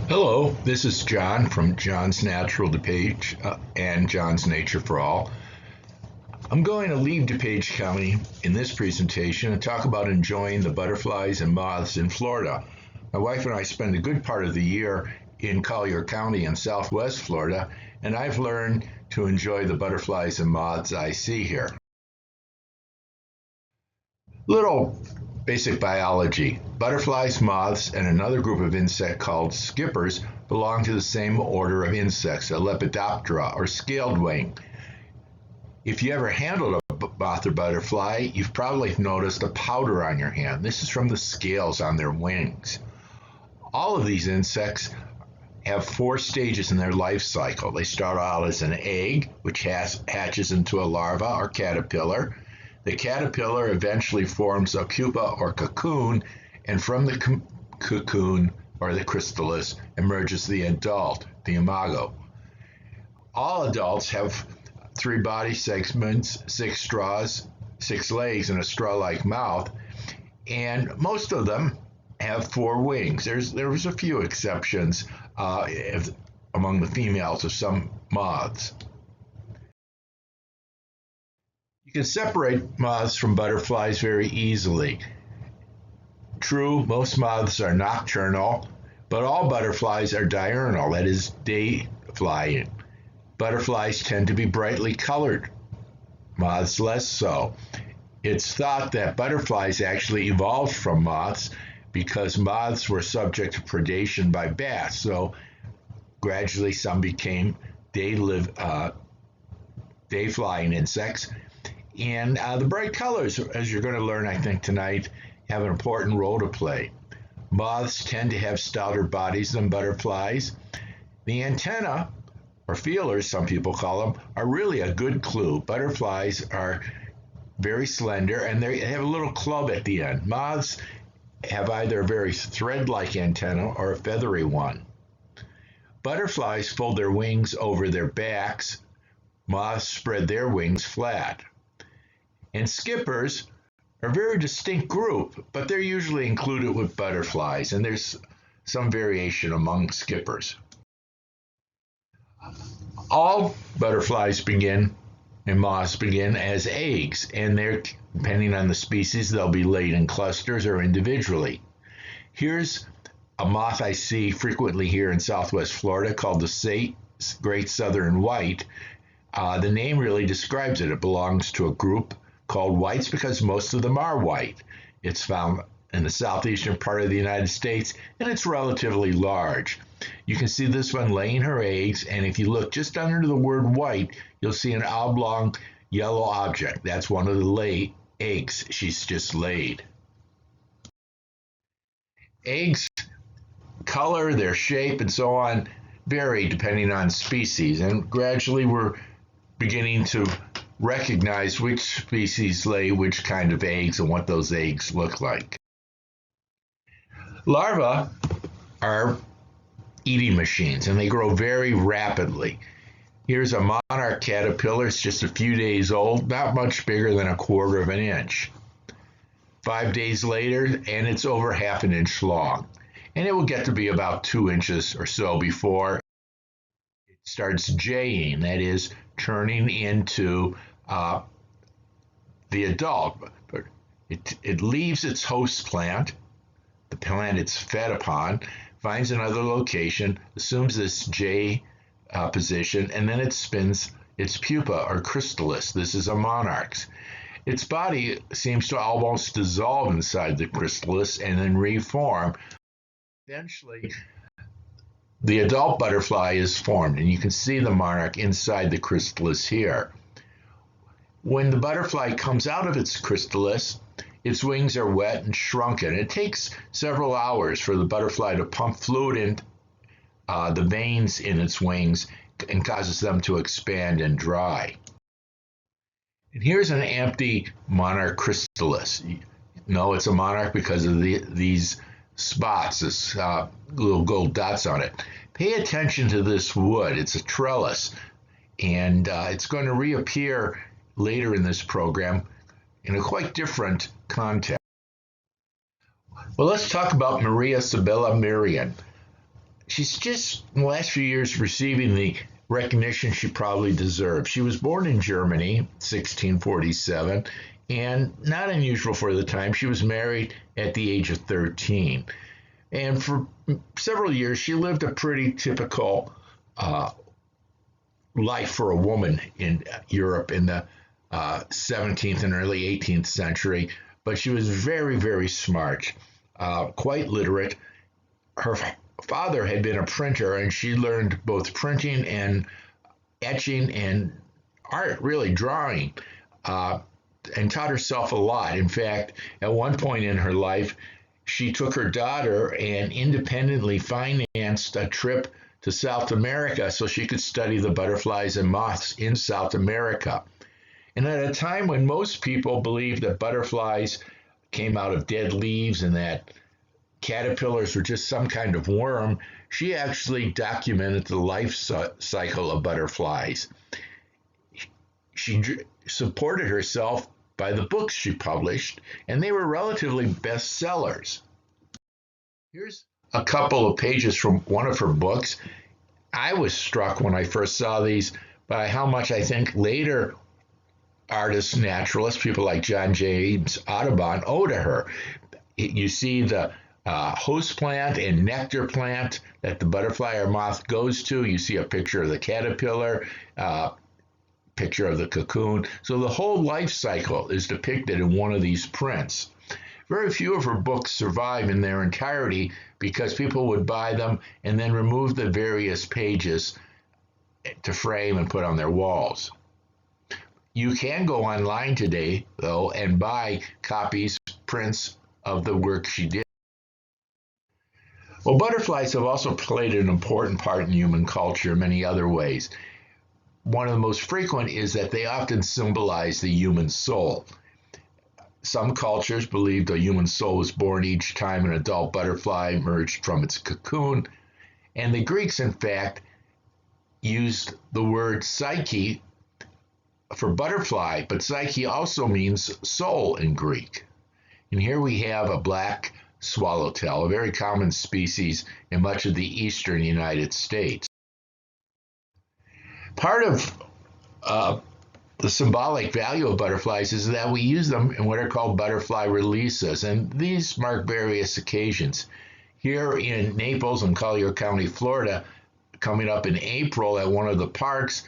Hello, this is John from John's Natural DuPage and John's Nature for All. I'm going to leave DuPage County in this presentation and talk about enjoying the butterflies and moths in Florida. My wife and I spend a good part of the year in Collier County in southwest Florida, and I've learned to enjoy the butterflies and moths I see here. Little basic biology. Butterflies, moths, and another group of insects called skippers belong to the same order of insects, a Lepidoptera or scaled wing. If you ever handled a moth or butterfly, you've probably noticed a powder on your hand. This is from the scales on their wings. All of these insects have 4 stages in their life cycle. They start out as an egg, which hatches into a larva or caterpillar. The caterpillar eventually forms a pupa or cocoon, and from the cocoon or the chrysalis emerges the adult, the imago. All adults have 3 body segments, 6 straws, 6 legs, and a straw-like mouth, and most of them have 4 wings. There was a few exceptions among the females of some moths. You can separate moths from butterflies very easily. True, most moths are nocturnal, but all butterflies are diurnal, that is, day flying. Butterflies tend to be brightly colored, moths less so. It's thought that butterflies actually evolved from moths because moths were subject to predation by bats, so gradually some became day-flying insects. And the bright colors, as you're going to learn, I think, tonight, have an important role to play. Moths tend to have stouter bodies than butterflies. The antennae, or feelers, some people call them, are really a good clue. Butterflies are very slender, and they have a little club at the end. Moths have either a very thread-like antenna or a feathery one. Butterflies fold their wings over their backs. Moths spread their wings flat. And skippers are a very distinct group, but they're usually included with butterflies, and there's some variation among skippers. All butterflies begin and moths begin as eggs, and they're, depending on the species, they'll be laid in clusters or individually. Here's a moth I see frequently here in southwest Florida called the Great Southern White. The name really describes it. It belongs to a group called whites because most of them are white. It's found in the southeastern part of the United States, and it's relatively large. You can see this one laying her eggs, and if you look just under the word white, you'll see an oblong yellow object. That's one of the eggs she's just laid. Eggs, color, their shape, and so on vary depending on species, and gradually we're beginning to recognize which species lay which kind of eggs and what those eggs look like. Larvae are eating machines, and they grow very rapidly. Here's a monarch caterpillar. It's just a few days old, not much bigger than 1/4 of an inch. 5 days later, and it's over 1/2 inch long. And it will get to be about 2 inches or so before it starts jaying, that is, turning into the adult. But it leaves its host plant, the plant it's fed upon, finds another location, assumes this jay position, and then it spins its pupa or chrysalis. This is a monarch's. Its body seems to almost dissolve inside the chrysalis and then reform. Eventually, the adult butterfly is formed, and you can see the monarch inside the chrysalis here. When the butterfly comes out of its chrysalis, its wings are wet and shrunken. It takes several hours for the butterfly to pump fluid in the veins in its wings and causes them to expand and dry. And here's an empty monarch chrysalis. No, it's a monarch because of these spots, this little gold dots on it. Pay attention to this wood. It's a trellis, and it's going to reappear later in this program in a quite different context. Well, let's talk about Maria Sibylla Merian. she's just in the last few years receiving the recognition she probably deserves. She was born in Germany, 1647, and not unusual for the time. She was married at the age of 13. And for several years, she lived a pretty typical life for a woman in Europe in the 17th and early 18th century. But she was very, very smart, quite literate. Her father had been a printer, and she learned both printing and etching and art, really drawing, and taught herself a lot. In fact, at one point in her life, she took her daughter and independently financed a trip to South America so she could study the butterflies and moths in South America. And at a time when most people believed that butterflies came out of dead leaves and that caterpillars were just some kind of worm, she actually documented the life cycle of butterflies. She supported herself by the books she published, and they were relatively bestsellers. Here's a couple of pages from one of her books. I was struck when I first saw these by how much I think later artists, naturalists, people like John James Audubon owe to her. You see the host plant and nectar plant that the butterfly or moth goes to. You see a picture of the caterpillar, picture of the cocoon. So the whole life cycle is depicted in one of these prints. Very few of her books survive in their entirety because people would buy them and then remove the various pages to frame and put on their walls. You can go online today, though, and buy copies, prints of the work she did. Well, butterflies have also played an important part in human culture in many other ways. One of the most frequent is that they often symbolize the human soul. Some cultures believe the human soul was born each time an adult butterfly emerged from its cocoon, and the Greeks, in fact, used the word psyche for butterfly, but psyche also means soul in Greek. And here we have a black swallowtail, a very common species in much of the eastern United States. Part of the symbolic value of butterflies is that we use them in what are called butterfly releases, and these mark various occasions. Here in Naples and Collier County, Florida, coming up in April at one of the parks,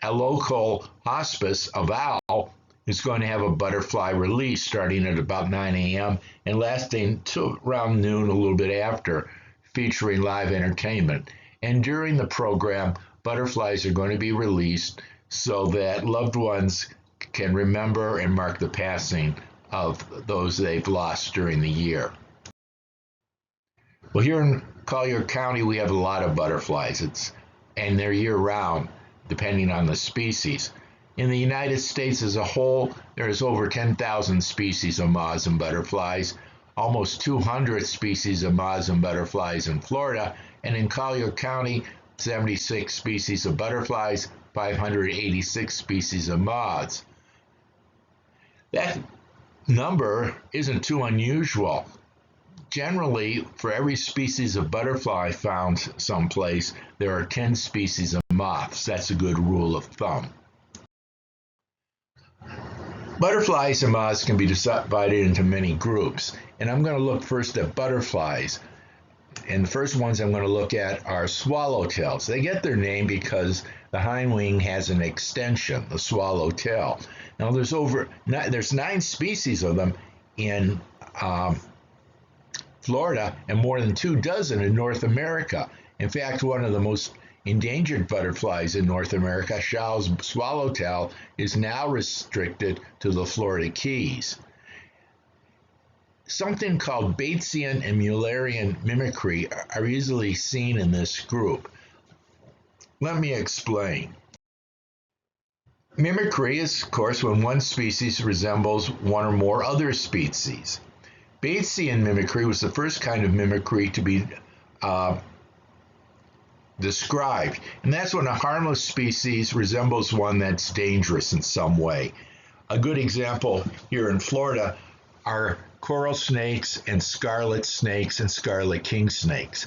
a local hospice, a Val, is going to have a butterfly release starting at about 9 a.m. and lasting till around noon, a little bit after, featuring live entertainment. And during the program, butterflies are going to be released so that loved ones can remember and mark the passing of those they've lost during the year. Well, here in Collier County, we have a lot of butterflies, and they're year-round, depending on the species. In the United States as a whole, there's over 10,000 species of moths and butterflies, almost 200 species of moths and butterflies in Florida, and in Collier County, 76 species of butterflies, 586 species of moths. That number isn't too unusual. Generally, for every species of butterfly found someplace, there are 10 species of moths. That's a good rule of thumb. Butterflies and moths can be divided into many groups, and I'm going to look first at butterflies. And the first ones I'm going to look at are swallowtails. They get their name because the hind wing has an extension, the swallowtail. Now there's 9 species of them in Florida and more than 24 in North America. In fact, one of the most endangered butterflies in North America, Shaw's swallowtail, is now restricted to the Florida Keys. Something called Batesian and Mullerian mimicry are easily seen in this group. Let me explain. Mimicry is, of course, when one species resembles one or more other species. Batesian mimicry was the first kind of mimicry to be described, and that's when a harmless species resembles one that's dangerous in some way. A good example here in Florida are coral snakes and scarlet king snakes.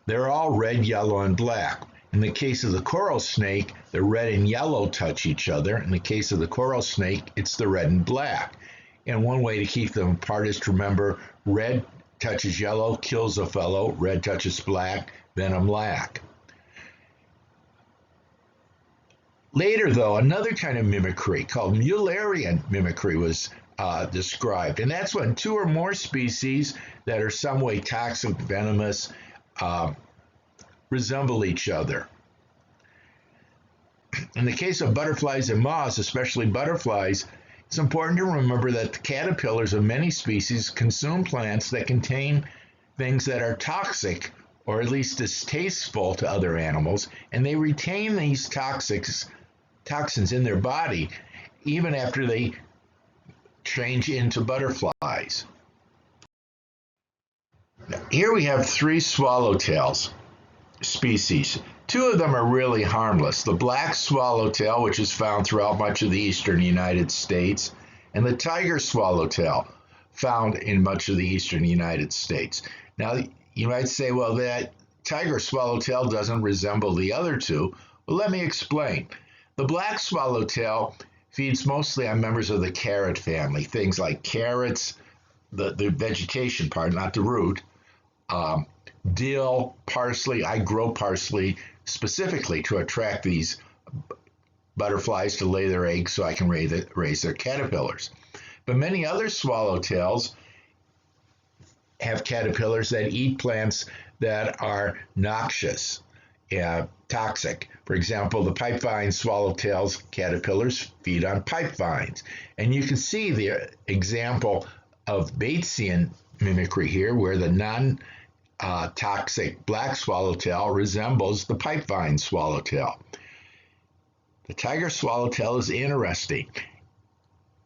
They're all red, yellow, and black. In the case of the coral snake, the red and yellow touch each other. In the case of the coral snake, it's the red and black. And one way to keep them apart is to remember red touches yellow, kills a fellow, red touches black, venom lack. Later, though, another kind of mimicry called Mullerian mimicry was described, and that's when two or more species that are some way toxic, venomous, resemble each other. In the case of butterflies and moths, especially butterflies, it's important to remember that the caterpillars of many species consume plants that contain things that are toxic or at least distasteful to other animals, and they retain these toxins in their body even after they change into butterflies. Now, here we have three swallowtails species. Two of them are really harmless. The black swallowtail, which is found throughout much of the eastern United States, and the tiger swallowtail, found in much of the eastern United States. Now, you might say, well, that tiger swallowtail doesn't resemble the other two. Well, let me explain. The black swallowtail feeds mostly on members of the carrot family, things like carrots, the vegetation part, not the root, dill, parsley. I grow parsley specifically to attract these butterflies to lay their eggs so I can raise their caterpillars. But many other swallowtails have caterpillars that eat plants that are noxious, toxic. For example, the pipevine swallowtail's caterpillars feed on pipevines. And you can see the example of Batesian mimicry here, where the non-toxic black swallowtail resembles the pipevine swallowtail. The tiger swallowtail is interesting.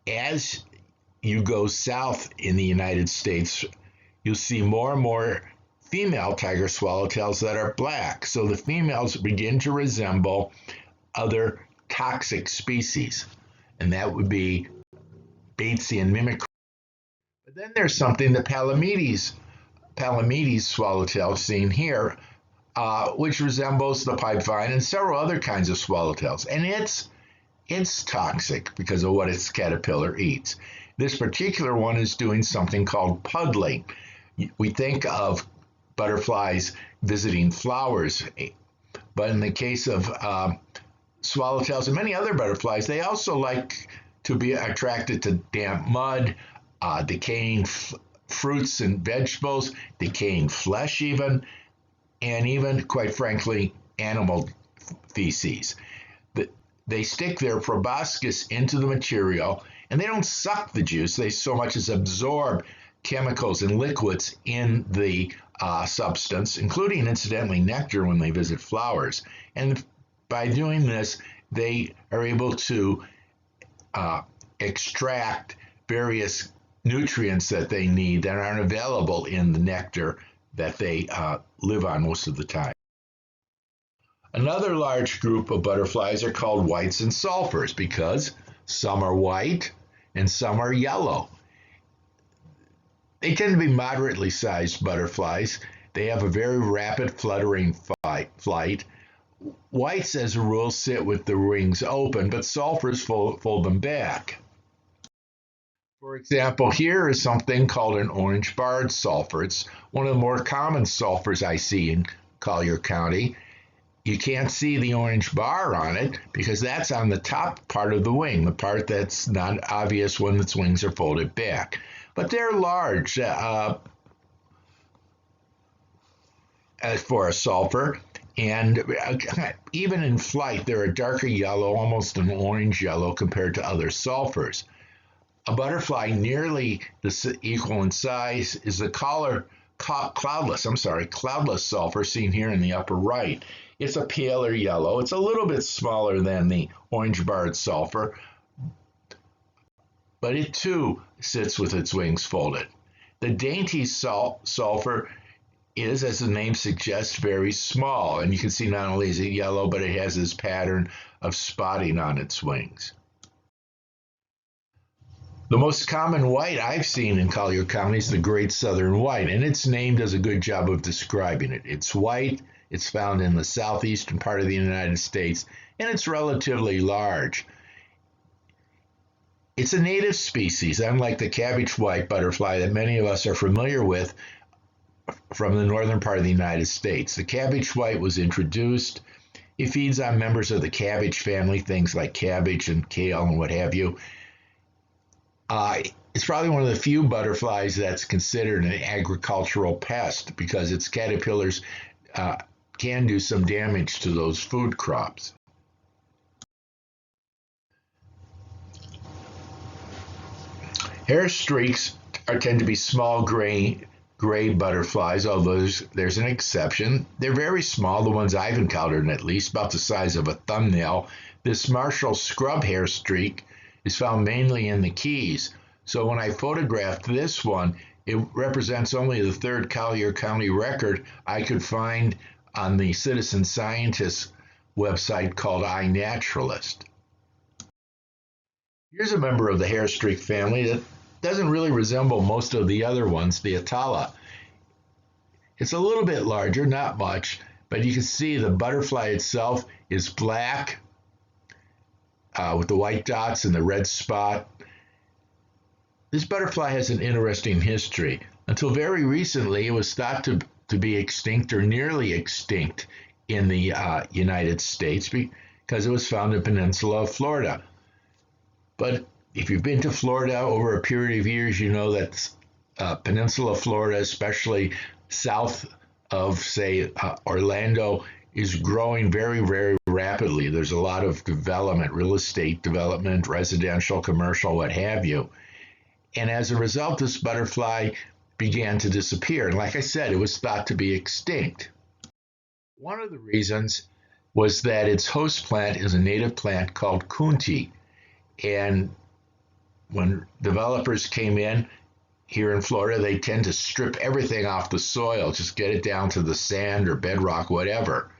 As you go south in the United States, you'll see more and more female tiger swallowtails that are black. So the females begin to resemble other toxic species, and that would be Batesian mimicry. But then there's something, the Palamedes swallowtail seen here, which resembles the pipevine and several other kinds of swallowtails. And it's toxic because of what its caterpillar eats. This particular one is doing something called puddling. We think of butterflies visiting flowers, but in the case of swallowtails and many other butterflies, they also like to be attracted to damp mud, decaying fruits and vegetables, decaying flesh even, and even, quite frankly, animal feces. They stick their proboscis into the material, and they don't suck the juice. They so much as absorb chemicals and liquids in the substance, including, incidentally, nectar when they visit flowers. And by doing this, they are able to extract various nutrients that they need that aren't available in the nectar that they live on most of the time. Another large group of butterflies are called whites and sulfurs because some are white and some are yellow. They tend to be moderately sized butterflies. They have a very rapid fluttering flight. Whites, as a rule, sit with the wings open, but sulfurs fold them back. For example, here is something called an orange-barred sulfur. It's one of the more common sulfurs I see in Collier County. You can't see the orange bar on it because that's on the top part of the wing, the part that's not obvious when its wings are folded back. But they're large as for a sulfur, and even in flight, they're a darker yellow, almost an orange yellow compared to other sulfurs. A butterfly nearly equal in size is the cloudless sulfur seen here in the upper right. It's a paler yellow. It's a little bit smaller than the orange-barred sulfur, but it too sits with its wings folded. The dainty sulfur is, as the name suggests, very small, and you can see not only is it yellow, but it has this pattern of spotting on its wings. The most common white I've seen in Collier County is the Great Southern White, and its name does a good job of describing it. It's white, it's found in the southeastern part of the United States, and it's relatively large. It's a native species, unlike the cabbage white butterfly that many of us are familiar with from the northern part of the United States. The cabbage white was introduced. It feeds on members of the cabbage family, things like cabbage and kale and what have you. It's probably one of the few butterflies that's considered an agricultural pest because its caterpillars can do some damage to those food crops. Hair streaks tend to be small gray butterflies, although there's an exception. They're very small, the ones I've encountered at least, about the size of a thumbnail. This Marshall scrub hair streak is found mainly in the Keys. So when I photographed this one, it represents only the third Collier County record I could find on the citizen scientist website called iNaturalist. Here's a member of the hair streak family that doesn't really resemble most of the other ones, the Atala. It's a little bit larger, not much, but you can see the butterfly itself is black with the white dots and the red spot. This butterfly has an interesting history. Until very recently, it was thought to be extinct or nearly extinct in the United States because it was found in the peninsula of Florida. But if you've been to Florida over a period of years, you know that peninsula Florida, especially south of, say, Orlando, is growing very, very rapidly. There's a lot of development, real estate development, residential, commercial, what have you. And as a result, this butterfly began to disappear. And like I said, it was thought to be extinct. One of the reasons was that its host plant is a native plant called Kunti. And when developers came in here in Florida, they tend to strip everything off the soil, just get it down to the sand or bedrock, whatever.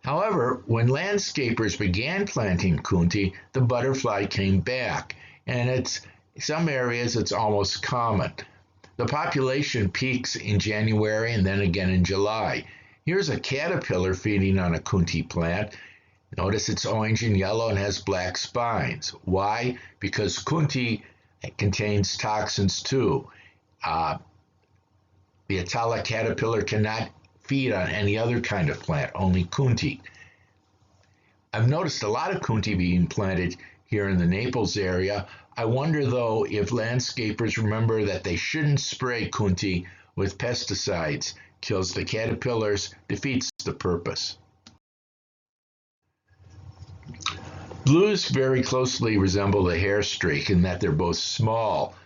However, when landscapers began planting Kunti, the butterfly came back. And in some areas, it's almost common. The population peaks in January and then again in July. Here's a caterpillar feeding on a Kunti plant. Notice it's orange and yellow and has black spines. Why? Because Kunti contains toxins too. The Atala caterpillar cannot feed on any other kind of plant, only Kunti. I've noticed a lot of Kunti being planted here in the Naples area. I wonder though if landscapers remember that they shouldn't spray Kunti with pesticides. Kills the caterpillars, defeats the purpose. Blues very closely resemble the hair streak in that they're both small.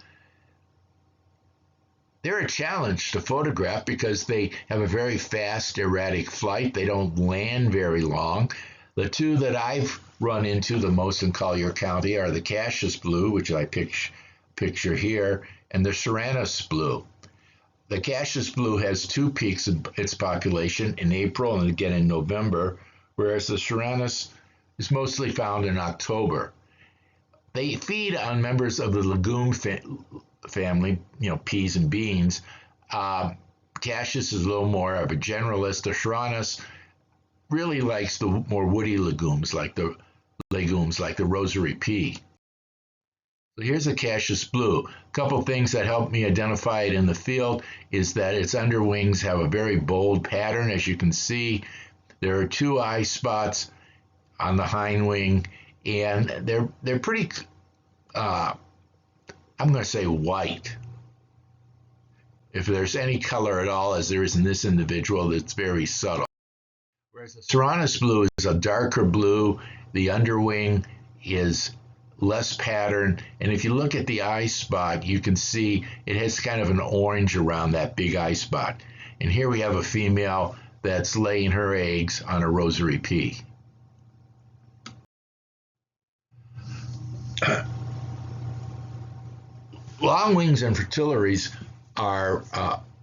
They're a challenge to photograph because they have a very fast, erratic flight. They don't land very long. The two that I've run into the most in Collier County are the Cassius blue, which I picture here, and the Serranus blue. The Cassius blue has two peaks in its population in April and again in November, whereas the Serranus is mostly found in October. They feed on members of the legume family, peas and beans. Cassius is a little more of a generalist. The Serranus really likes the more woody legumes like the rosary pea. So here's a Cassius blue. A couple things that help me identify it in the field is that its underwings have a very bold pattern. As you can see, there are two eye spots on the hind wing, and they're pretty, I'm going to say white. If there's any color at all, as there is in this individual, it's very subtle. Whereas the Serranus blue is a darker blue, the underwing is less pattern, and if you look at the eye spot, you can see it has kind of an orange around that big eye spot. And here we have a female that's laying her eggs on a rosary pea. Longwings and fritillaries are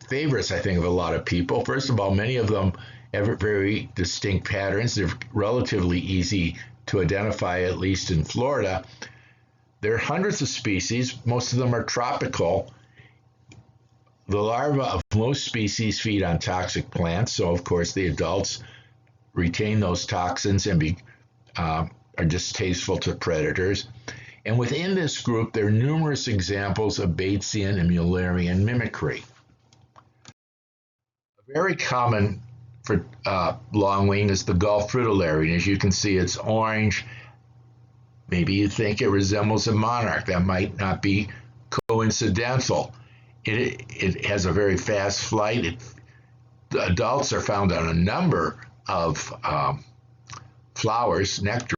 favorites, I think, of a lot of people. First of all, many of them have very distinct patterns. They're relatively easy to identify, at least in Florida. There are hundreds of species. Most of them are tropical. The larvae of most species feed on toxic plants, so of course the adults retain those toxins and are distasteful to predators. And within this group, there are numerous examples of Batesian and Mullerian mimicry. Very common for longwing is the Gulf fritillary, and as you can see, it's orange. Maybe you think it resembles a monarch. That might not be coincidental. It has a very fast flight. The adults are found on a number of flowers, nectar.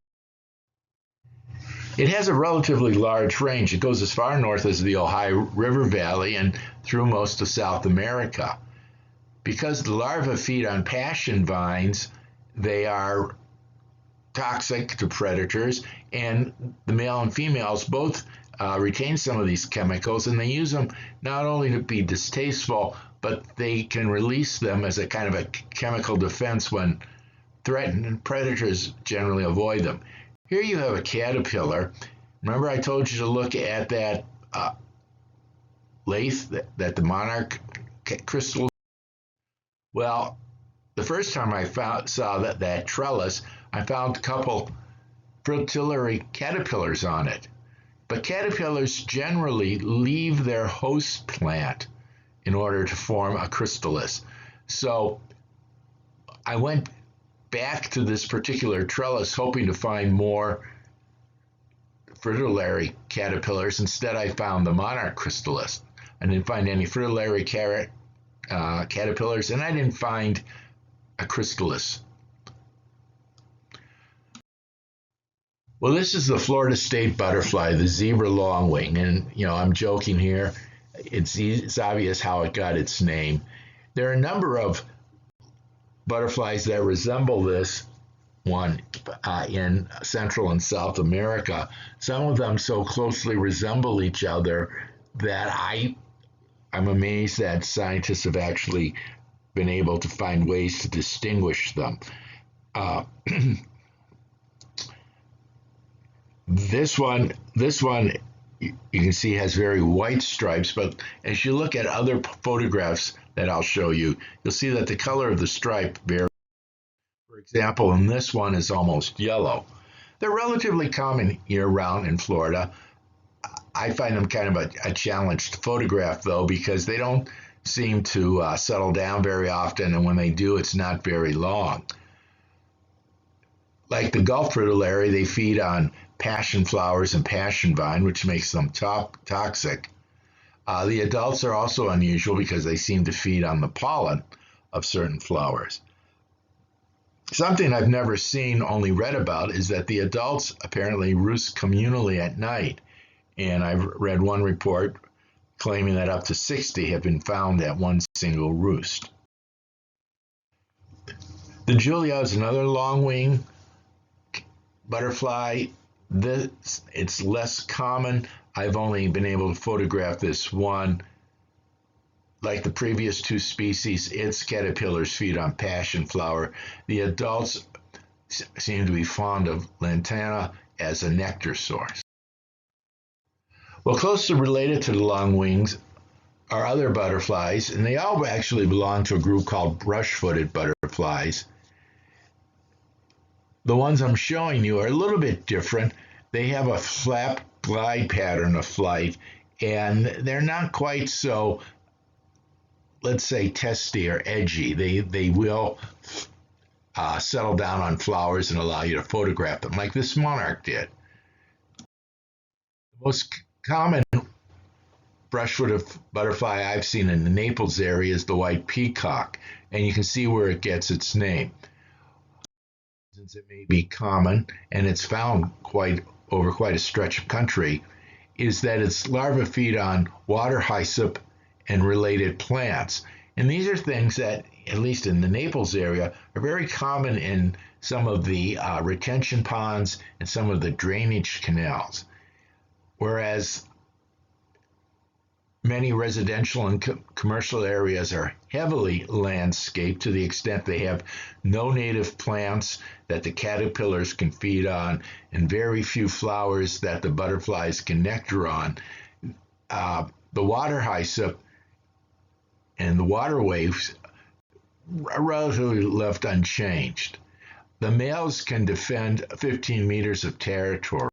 It has a relatively large range. It goes as far north as the Ohio River Valley and through most of South America. Because the larvae feed on passion vines, they are toxic to predators, and the male and females both retain some of these chemicals, and they use them not only to be distasteful, but they can release them as a kind of a chemical defense when threatened, and predators generally avoid them. Here you have a caterpillar. Remember I told you to look at that lathe, that the monarch crystal? Well, the first time I saw that trellis, I found a couple fritillary caterpillars on it. But caterpillars generally leave their host plant in order to form a chrysalis. So I went back to this particular trellis hoping to find more fritillary caterpillars. Instead, I found the monarch chrysalis. I didn't find any fritillary caterpillars, and I didn't find a chrysalis. Well, this is the Florida state butterfly, the zebra longwing, and I'm joking here. It's obvious how it got its name. There are a number of butterflies that resemble this one in Central and South America. Some of them so closely resemble each other that I'm amazed that scientists have actually been able to find ways to distinguish them. This one, you can see has very white stripes, but as you look at other photographs that I'll show you, you'll see that the color of the stripe varies. For example, in this one is almost yellow. They're relatively common year-round in Florida. I find them kind of a challenge to photograph, though, because they don't seem to settle down very often, and when they do, it's not very long. Like the Gulf fritillary, they feed on passion flowers and passion vine, which makes them toxic. The adults are also unusual because they seem to feed on the pollen of certain flowers. Something I've never seen, only read about, is that the adults apparently roost communally at night. And I've read one report claiming that up to 60 have been found at one single roost. The Julia is another longwing butterfly. It's less common. I've only been able to photograph this one. Like the previous two species, its caterpillars feed on passion flower. The adults seem to be fond of lantana as a nectar source. Well, closely related to the longwings are other butterflies, and they all actually belong to a group called brush-footed butterflies. The ones I'm showing you are a little bit different. They have a flap glide pattern of flight, and they're not quite so, let's say, testy or edgy. They will settle down on flowers and allow you to photograph them, like this monarch did. The most common brush-footed butterfly I've seen in the Naples area is the white peacock, and you can see where it gets its name. Since it may be common, and it's found over quite a stretch of country, is that its larvae feed on water hyssop and related plants. And these are things that, at least in the Naples area, are very common in some of the retention ponds and some of the drainage canals. Whereas Many residential and commercial areas are heavily landscaped to the extent they have no native plants that the caterpillars can feed on and very few flowers that the butterflies can nectar on. The water hyssop and the water waves are relatively left unchanged. The males can defend 15 meters of territory.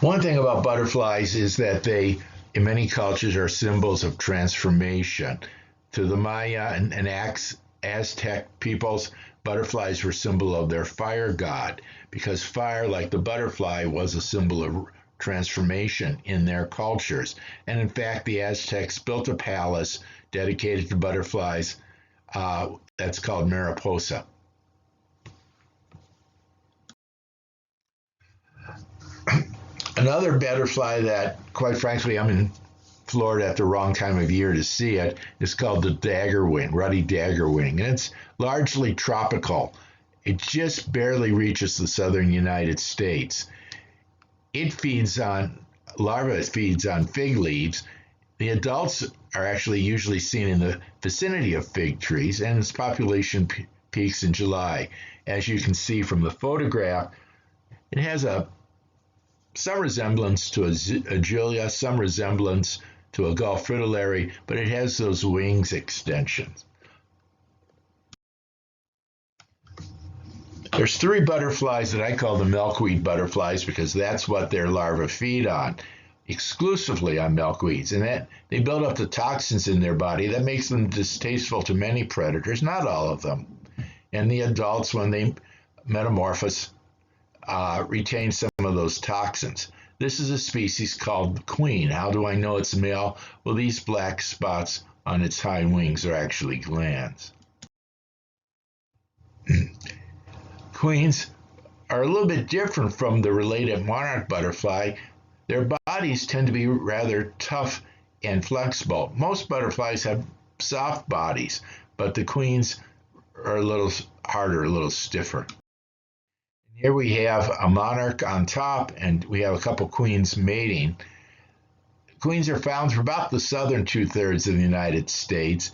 One thing about butterflies is that they, in many cultures, are symbols of transformation. To the Maya and Aztec peoples, butterflies were a symbol of their fire god, because fire, like the butterfly, was a symbol of transformation in their cultures. And in fact, the Aztecs built a palace dedicated to butterflies that's called Mariposa. Another butterfly that, quite frankly, I'm in Florida at the wrong time of year to see it, is called the daggerwing, ruddy daggerwing. And it's largely tropical. It just barely reaches the southern United States. Larva feeds on fig leaves. The adults are actually usually seen in the vicinity of fig trees, and its population peaks in July. As you can see from the photograph, it has some resemblance to a Julia, some resemblance to a Gulf fritillary, but it has those wings extensions. There's three butterflies that I call the milkweed butterflies because that's what their larvae feed on, exclusively on milkweeds, and that they build up the toxins in their body that makes them distasteful to many predators, not all of them. And the adults, when they metamorphose, retain some of those toxins. This is a species called the queen. How do I know it's a male? Well, these black spots on its hind wings are actually glands. Queens are a little bit different from the related monarch butterfly. Their bodies tend to be rather tough and flexible. Most butterflies have soft bodies, but the queens are a little harder, a little stiffer. Here we have a monarch on top, and we have a couple queens mating. Queens are found through about the southern two-thirds of the United States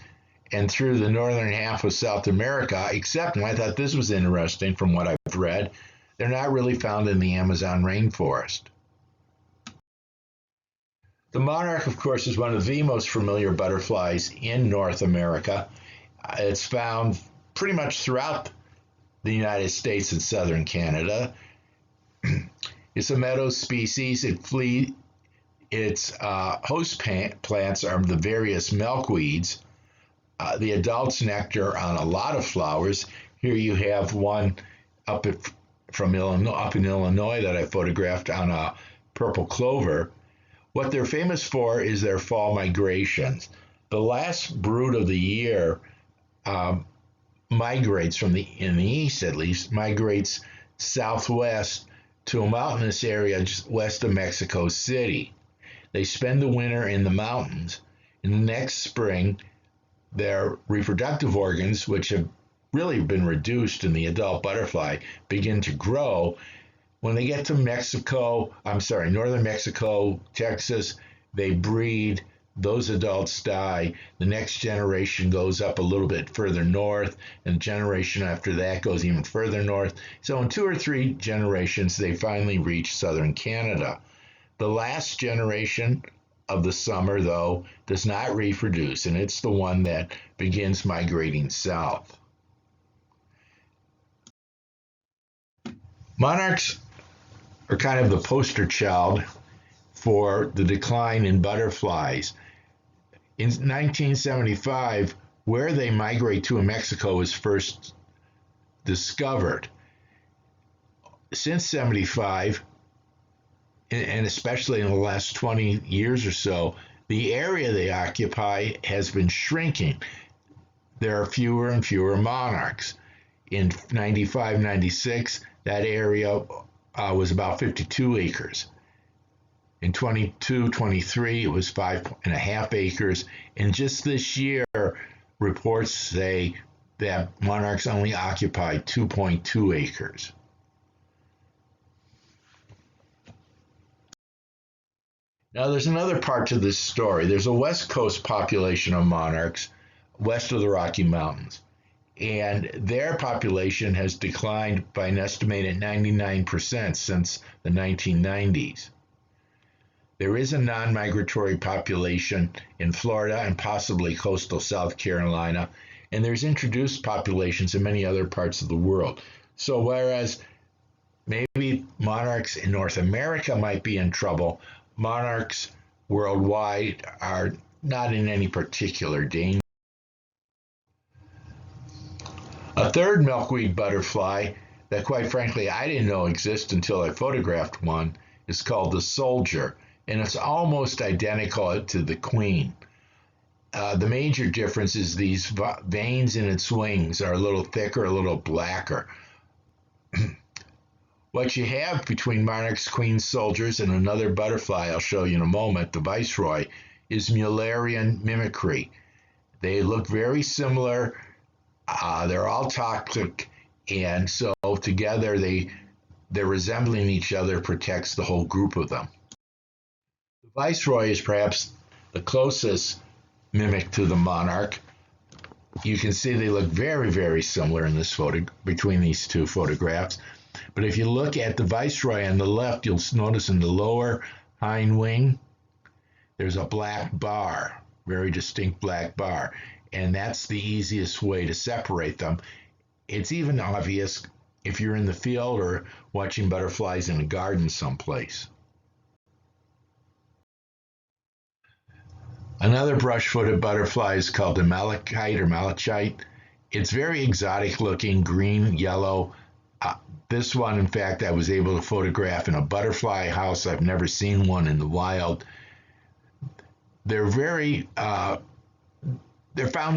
and through the northern half of South America, except, and I thought this was interesting from what I've read, they're not really found in the Amazon rainforest. The monarch, of course, is one of the most familiar butterflies in North America. It's found pretty much throughout the United States and southern Canada. It's a meadow species. Its host plants are the various milkweeds. The adults nectar on a lot of flowers. Here you have one up in Illinois that I photographed on a purple clover. What they're famous for is their fall migrations. The last brood of the year migrates in the east at least, migrates southwest to a mountainous area just west of Mexico City. They spend the winter in the mountains. In the next spring, their reproductive organs, which have really been reduced in the adult butterfly, begin to grow. When they get to northern Mexico, Texas, they breed. Those adults die. The next generation goes up a little bit further north, and the generation after that goes even further north. So in 2 or 3 generations, they finally reach southern Canada. The last generation of the summer, though, does not reproduce, and it's the one that begins migrating south. Monarchs are kind of the poster child for the decline in butterflies. In 1975, where they migrate to in Mexico was first discovered. Since 75, and especially in the last 20 years or so, the area they occupy has been shrinking. There are fewer and fewer monarchs. In 95, 96, that area was about 52 acres. In 22, 23, it was 5.5 acres. And just this year, reports say that monarchs only occupy 2.2 acres. Now, there's another part to this story. There's a West Coast population of monarchs west of the Rocky Mountains, and their population has declined by an estimated 99% since the 1990s. There is a non-migratory population in Florida and possibly coastal South Carolina, and there's introduced populations in many other parts of the world. So whereas maybe monarchs in North America might be in trouble, monarchs worldwide are not in any particular danger. A third milkweed butterfly that quite frankly I didn't know existed until I photographed one is called the soldier, and it's almost identical to the queen. The major difference is these veins in its wings are a little thicker, a little blacker. What you have between monarchs, queens, soldiers, and another butterfly I'll show you in a moment, the viceroy, is Mullerian mimicry. They look very similar. They're all toxic, and so together they're resembling each other protects the whole group of them. The viceroy is perhaps the closest mimic to the monarch. You can see they look very, very similar in this photo between these two photographs. But if you look at the viceroy on the left, you'll notice in the lower hind wing, there's a black bar, very distinct black bar. And that's the easiest way to separate them. It's even obvious if you're in the field or watching butterflies in a garden someplace. Another brush-footed butterfly is called the malachite or malachite. It's very exotic looking, green, yellow. This one, in fact, I was able to photograph in a butterfly house. I've never seen one in the wild. They're found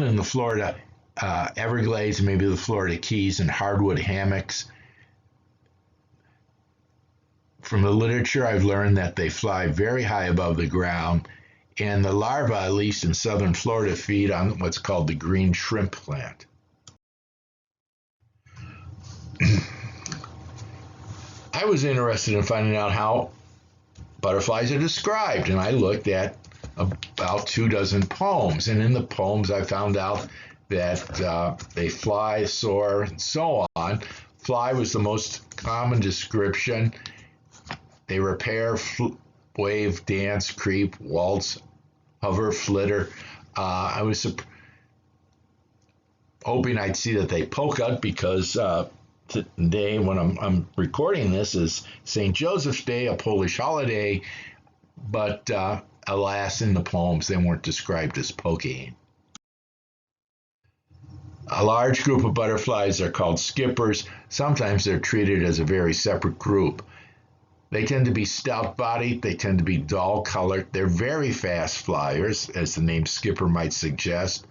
in the Florida Everglades, maybe the Florida Keys, and hardwood hammocks. From the literature, I've learned that they fly very high above the ground, and the larvae, at least in southern Florida, feed on what's called the green shrimp plant. I was interested in finding out how butterflies are described, and I looked at about 24 poems, and in the poems I found out that they fly, soar, and so on. Fly was the most common description. They repair, wave, dance, creep, waltz, hover, flitter. I was hoping I'd see that they polka because today, when I'm recording this, is St. Joseph's Day, a Polish holiday, but alas, in the poems, they weren't described as polkaing. A large group of butterflies are called skippers. Sometimes they're treated as a very separate group. They tend to be stout-bodied. They tend to be dull-colored. They're very fast flyers, as the name skipper might suggest.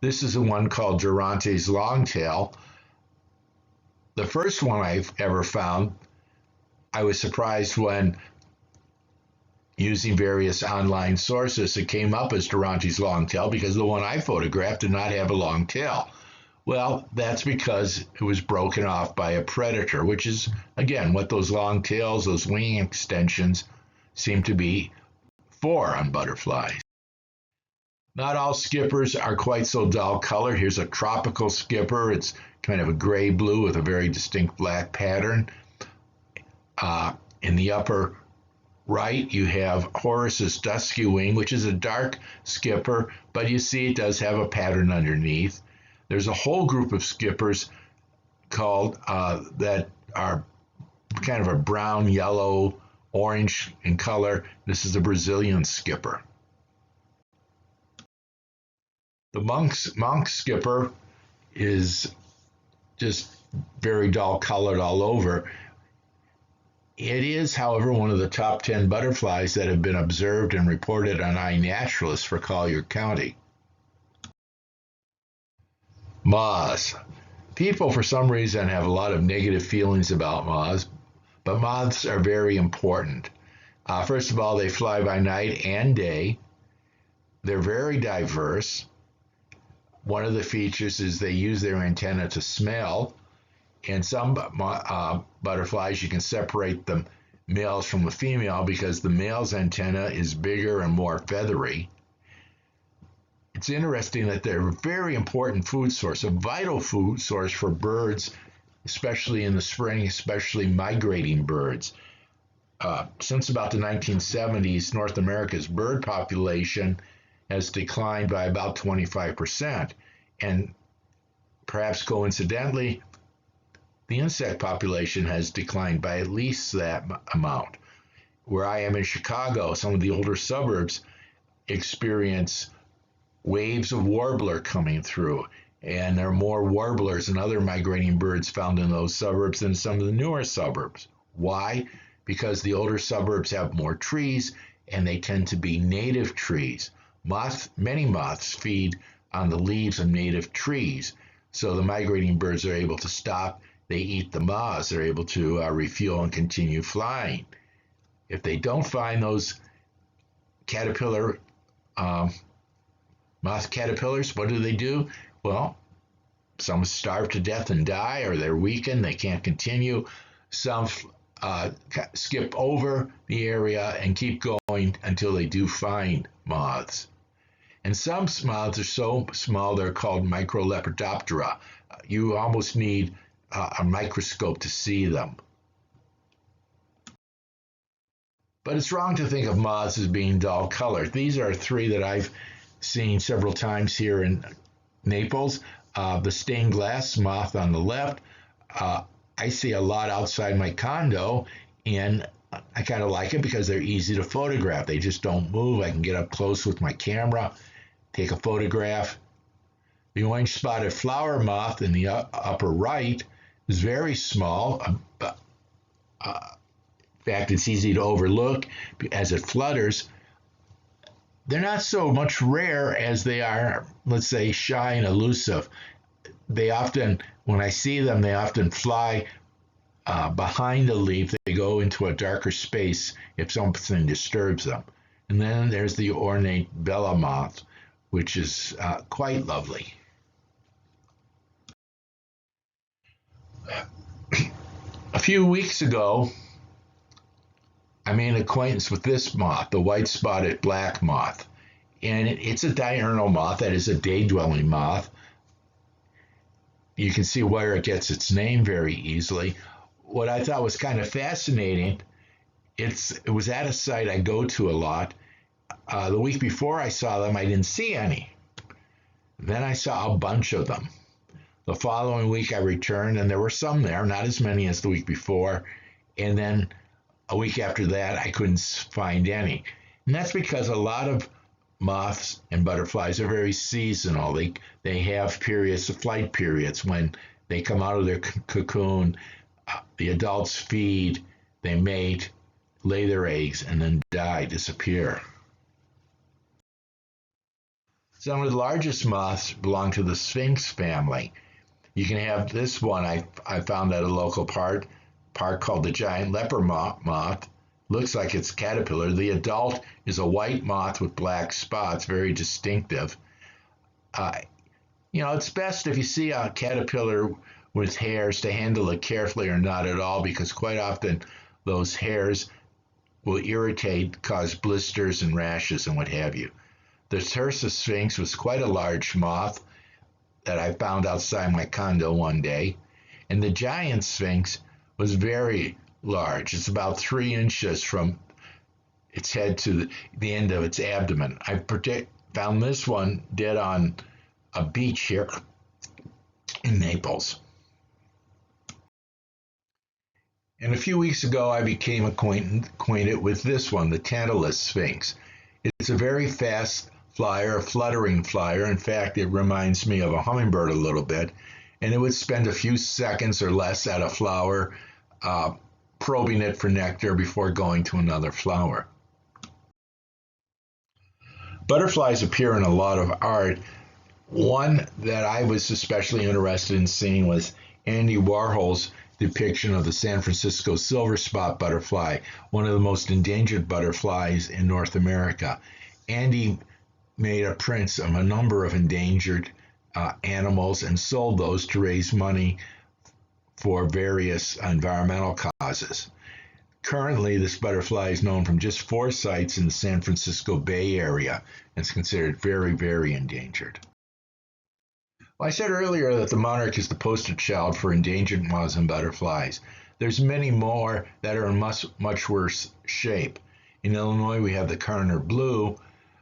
This is the one called Durante's longtail. The first one I've ever found, I was surprised when, using various online sources, it came up as Durante's longtail because the one I photographed did not have a long tail. Well, that's because it was broken off by a predator, which is, again, what those long tails, those wing extensions, seem to be for on butterflies. Not all skippers are quite so dull colored. Here's a tropical skipper. It's kind of a gray-blue with a very distinct black pattern. In the upper right, you have Horace's dusky wing, which is a dark skipper, but you see it does have a pattern underneath. There's a whole group of skippers called that are kind of a brown, yellow, orange in color. This is the Brazilian skipper. The monk skipper is just very dull colored all over. It is, however, one of the top 10 butterflies that have been observed and reported on iNaturalist for Collier County. Moths. People, for some reason, have a lot of negative feelings about moths, but moths are very important. First of all, they fly by night and day. They're very diverse. One of the features is they use their antenna to smell. And some butterflies, you can separate them males from the female because the male's antenna is bigger and more feathery. It's interesting that they're a very important food source, a vital food source for birds, especially in the spring, especially migrating birds. Since about the 1970s, North America's bird population has declined by about 25%. And perhaps coincidentally, the insect population has declined by at least that amount. Where I am in Chicago, some of the older suburbs experience waves of warbler coming through, and there are more warblers and other migrating birds found in those suburbs than some of the newer suburbs. Why? Because the older suburbs have more trees, and they tend to be native trees. Many moths feed on the leaves of native trees, so the migrating birds are able to stop. They eat the moths. They're able to refuel and continue flying. If they don't find those caterpillar moth caterpillars, what do? Well, some starve to death and die, or they're weakened, they can't continue. Some skip over the area and keep going until they do find moths. And some moths are so small they're called microlepidoptera. You almost need a microscope to see them. But it's wrong to think of moths as being dull colored. These are three that I've seen several times here in Naples. The stained glass moth on the left, I see a lot outside my condo, and I kind of like it because they're easy to photograph. They just don't move. I can get up close with my camera, take a photograph. The orange spotted flower moth in the upper right is very small. In fact, it's easy to overlook as it flutters. They're not so much rare as they are, let's say, shy and elusive. They often, when I see them, they often fly behind a leaf. They go into a darker space if something disturbs them. And then there's the ornate Bella moth, which is quite lovely. A few weeks ago, I made an acquaintance with this moth, the white-spotted black moth. And it's a diurnal moth, that is a day-dwelling moth. You can see where it gets its name very easily. What I thought was kind of fascinating, it was at a site I go to a lot. The week before I saw them, I didn't see any. Then I saw a bunch of them. The following week I returned, and there were some there, not as many as the week before. And then a week after that, I couldn't find any. And that's because a lot of moths and butterflies are very seasonal. They have periods, flight periods, when they come out of their cocoon, the adults feed, they mate, lay their eggs, and then die, disappear. Some of the largest moths belong to the Sphinx family. You can have this one I found at a local park called the giant leper moth. Looks like it's a caterpillar. The adult is a white moth with black spots, very distinctive. It's best if you see a caterpillar with hairs to handle it carefully or not at all, because quite often those hairs will irritate, cause blisters and rashes and what have you. The Tursa Sphinx was quite a large moth that I found outside my condo one day, and the giant Sphinx was very large. It's about 3 inches from its head to the end of its abdomen. I found this one dead on a beach here in Naples. And a few weeks ago, I became acquainted with this one, the Tantalus Sphinx. It's a very fast flyer, a fluttering flyer. In fact, it reminds me of a hummingbird a little bit. And it would spend a few seconds or less at a flower, probing it for nectar before going to another flower. Butterflies appear in a lot of art. One that I was especially interested in seeing was Andy Warhol's depiction of the San Francisco silver spot butterfly, one of the most endangered butterflies in North America. Andy made a prints of a number of endangered animals and sold those to raise money for various environmental causes. Currently, this butterfly is known from just 4 sites in the San Francisco Bay Area and is considered very, very endangered. Well, I said earlier that the monarch is the poster child for endangered moths and butterflies. There's many more that are in much worse shape. In Illinois, we have the Carner blue,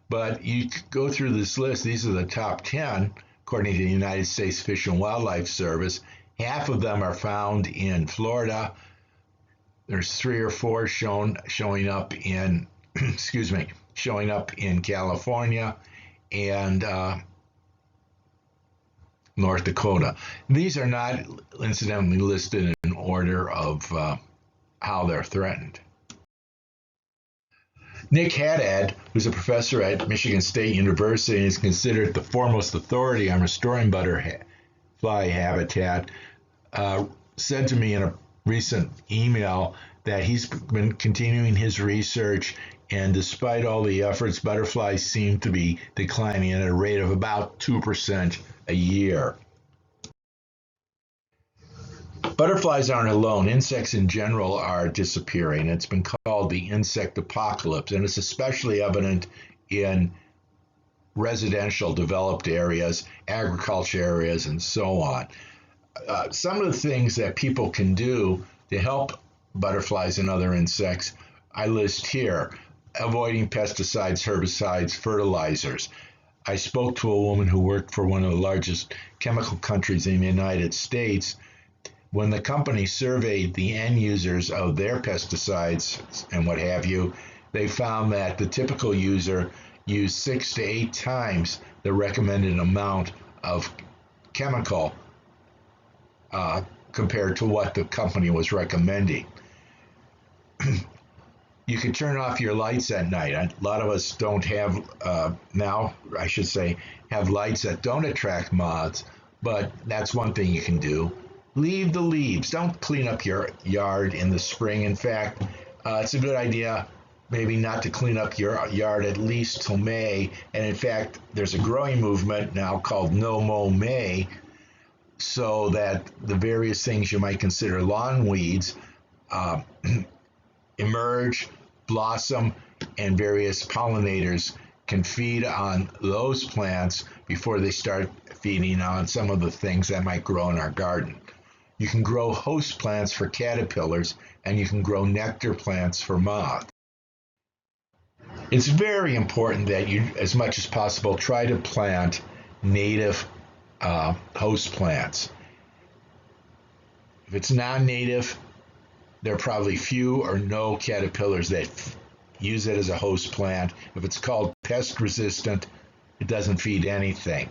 but you go through this list. These are the top 10, according to the United States Fish and Wildlife Service. Half of them are found in Florida. There's 3 or 4 showing up in, showing up in California and North Dakota. These are not incidentally listed in order of how they're threatened. Nick Haddad, who's a professor at Michigan State University and is considered the foremost authority on restoring butterfly habitat, said to me in a recent email that he's been continuing his research, and despite all the efforts, butterflies seem to be declining at a rate of about 2% a year. Butterflies aren't alone. Insects in general are disappearing. It's been called the insect apocalypse, and it's especially evident in residential developed areas, agriculture areas, and so on. Some of the things that people can do to help butterflies and other insects, I list here: avoiding pesticides, herbicides, fertilizers. I spoke to a woman who worked for one of the largest chemical countries in the United States. When the company surveyed the end users of their pesticides and what have you, they found that the typical user used 6 to 8 times the recommended amount of chemical compared to what the company was recommending. You can turn off your lights at night. A lot of us don't have, have lights that don't attract moths, but that's one thing you can do. Leave the leaves. Don't clean up your yard in the spring. In fact, it's a good idea maybe not to clean up your yard at least till May. And in fact, there's a growing movement now called No Mow May, so that the various things you might consider lawn weeds emerge, blossom, and various pollinators can feed on those plants before they start feeding on some of the things that might grow in our garden. You can grow host plants for caterpillars, and you can grow nectar plants for moths. It's very important that you, as much as possible, try to plant native host plants. If it's non-native, there are probably few or no caterpillars that use it as a host plant. If it's called pest resistant, it doesn't feed anything.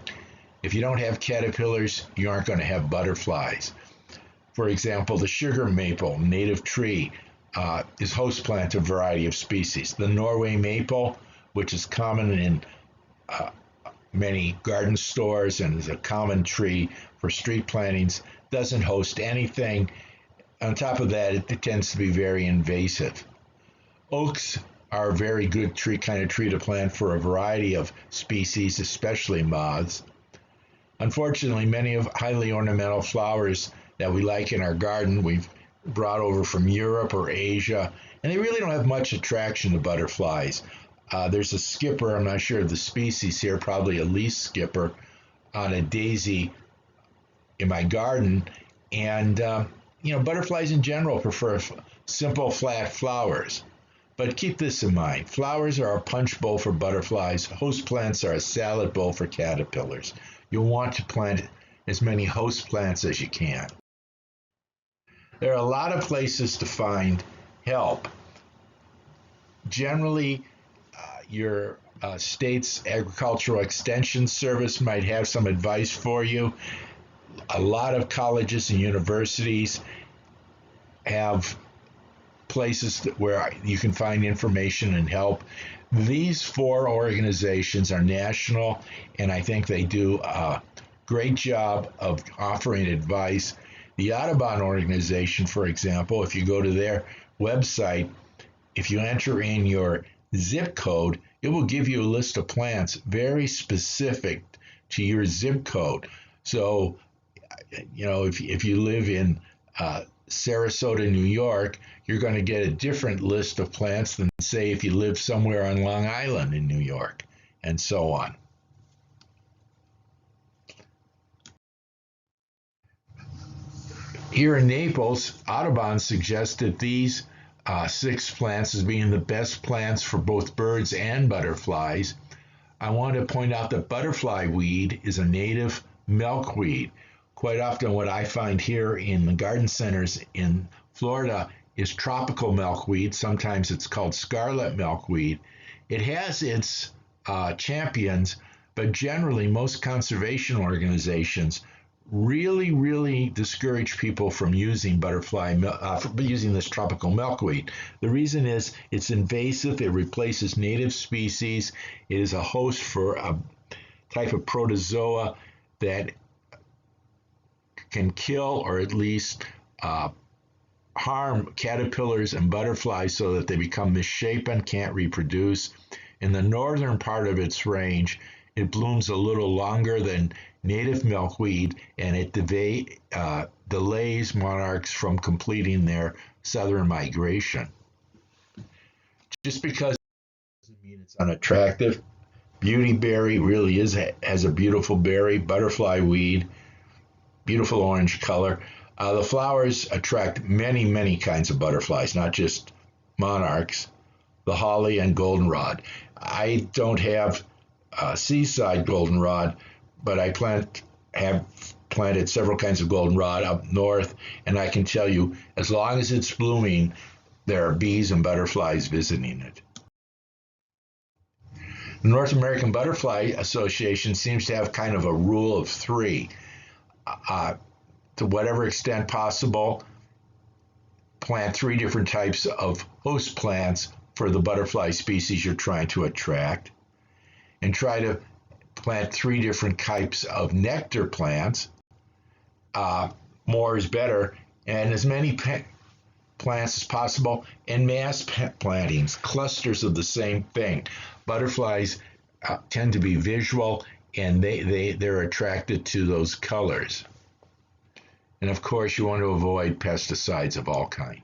If you don't have caterpillars, you aren't going to have butterflies. For example, the sugar maple, native tree, is host plant to a variety of species. The Norway maple, which is common in many garden stores and is a common tree for street plantings, doesn't host anything. On top of that, it tends to be very invasive. Oaks are a very good kind of tree to plant for a variety of species, especially moths. Unfortunately, many of highly ornamental flowers that we like in our garden, we've brought over from Europe or Asia, and they really don't have much attraction to butterflies. There's a skipper, I'm not sure of the species here, probably a leaf skipper, on a daisy in my garden. And, butterflies in general prefer simple, flat flowers. But keep this in mind. Flowers are a punch bowl for butterflies. Host plants are a salad bowl for caterpillars. You'll want to plant as many host plants as you can. There are a lot of places to find help. Generally, your state's agricultural extension service might have some advice for you. A lot of colleges and universities have places where you can find information and help. These 4 organizations are national, and I think they do a great job of offering advice. The Audubon organization, for example, if you go to their website, if you enter in your zip code, it will give you a list of plants very specific to your zip code. So, if you live in Sarasota, New York, you're going to get a different list of plants than, say, if you live somewhere on Long Island in New York, and so on. Here in Naples, Audubon suggested these 6 plants as being the best plants for both birds and butterflies. I want to point out that butterfly weed is a native milkweed. Quite often what I find here in the garden centers in Florida is tropical milkweed. Sometimes it's called scarlet milkweed. It has its champions, but generally most conservation organizations really discourage people from using using this tropical milkweed. The reason is it's invasive. It replaces native species. It is a host for a type of protozoa that can kill or at least harm caterpillars and butterflies so that they become misshapen, can't reproduce. In the northern part of its range, it blooms a little longer than native milkweed, and it delays monarchs from completing their southern migration. Just because it doesn't mean it's unattractive. Beautyberry really has a beautiful berry. Butterfly weed, beautiful orange color. The flowers attract many kinds of butterflies, not just monarchs. The holly and goldenrod. I don't have seaside goldenrod, but I have planted several kinds of goldenrod up north, and I can tell you, as long as it's blooming, there are bees and butterflies visiting it. The North American Butterfly Association seems to have kind of a rule of 3. To whatever extent possible, plant 3 different types of host plants for the butterfly species you're trying to attract, and try to plant 3 different types of nectar plants. More is better, and as many plants as possible, and mass plantings, clusters of the same thing. Butterflies tend to be visual, and they're attracted to those colors. And of course, you want to avoid pesticides of all kinds.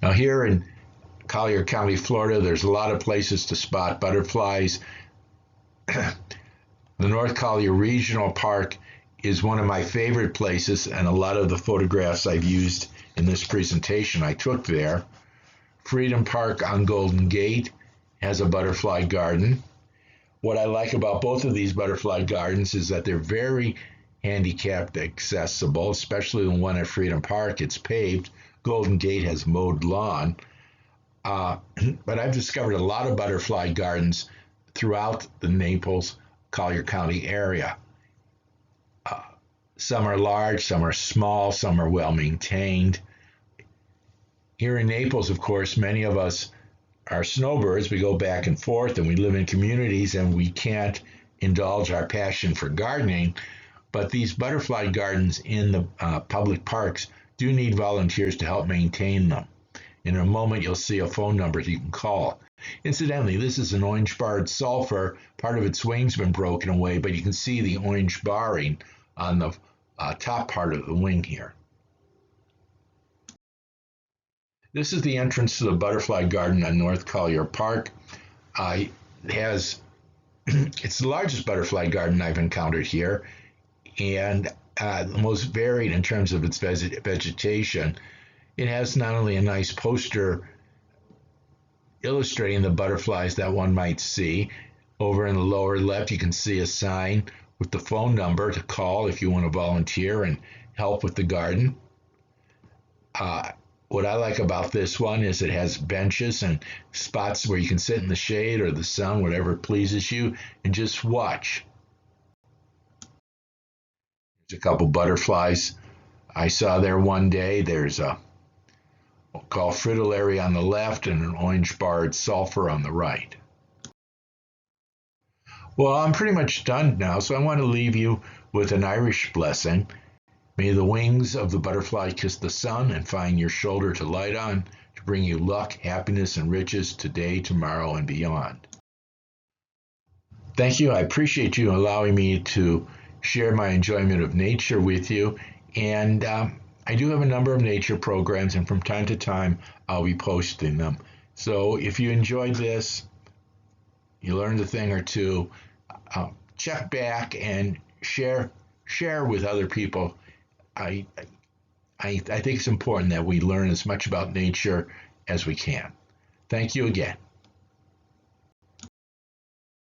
Now here in Collier County, Florida, there's a lot of places to spot butterflies. The North Collier Regional Park is one of my favorite places, and a lot of the photographs I've used in this presentation I took there. Freedom Park on Golden Gate has a butterfly garden. What I like about both of these butterfly gardens is that they're very handicapped accessible, especially the one at Freedom Park. It's paved. Golden Gate has mowed lawn. But I've discovered a lot of butterfly gardens throughout the Naples, Collier County area. Some are large, some are small, some are well maintained. Here in Naples, of course, many of us are snowbirds. We go back and forth and we live in communities, and we can't indulge our passion for gardening. But these butterfly gardens in the public parks do need volunteers to help maintain them. In a moment, you'll see a phone number you can call. Incidentally, this is an orange-barred sulfur. Part of its wing's been broken away, but you can see the orange barring on the top part of the wing here. This is the entrance to the butterfly garden on North Collier Park. It's the largest butterfly garden I've encountered here, and the most varied in terms of its vegetation. It has not only a nice poster illustrating the butterflies that one might see. Over in the lower left, you can see a sign with the phone number to call if you want to volunteer and help with the garden. What I like about this one is it has benches and spots where you can sit in the shade or the sun, whatever pleases you, and just watch. There's a couple butterflies I saw there one day. There's a called fritillary on the left and an orange-barred sulfur on the right. Well, I'm pretty much done now, so I want to leave you with an Irish blessing. May the wings of the butterfly kiss the sun and find your shoulder to light on to bring you luck, happiness, and riches today, tomorrow, and beyond. Thank you. I appreciate you allowing me to share my enjoyment of nature with you. And I do have a number of nature programs, and from time to time, I'll be posting them. So if you enjoyed this, you learned a thing or two, check back and share with other people. I, I think it's important that we learn as much about nature as we can. Thank you again.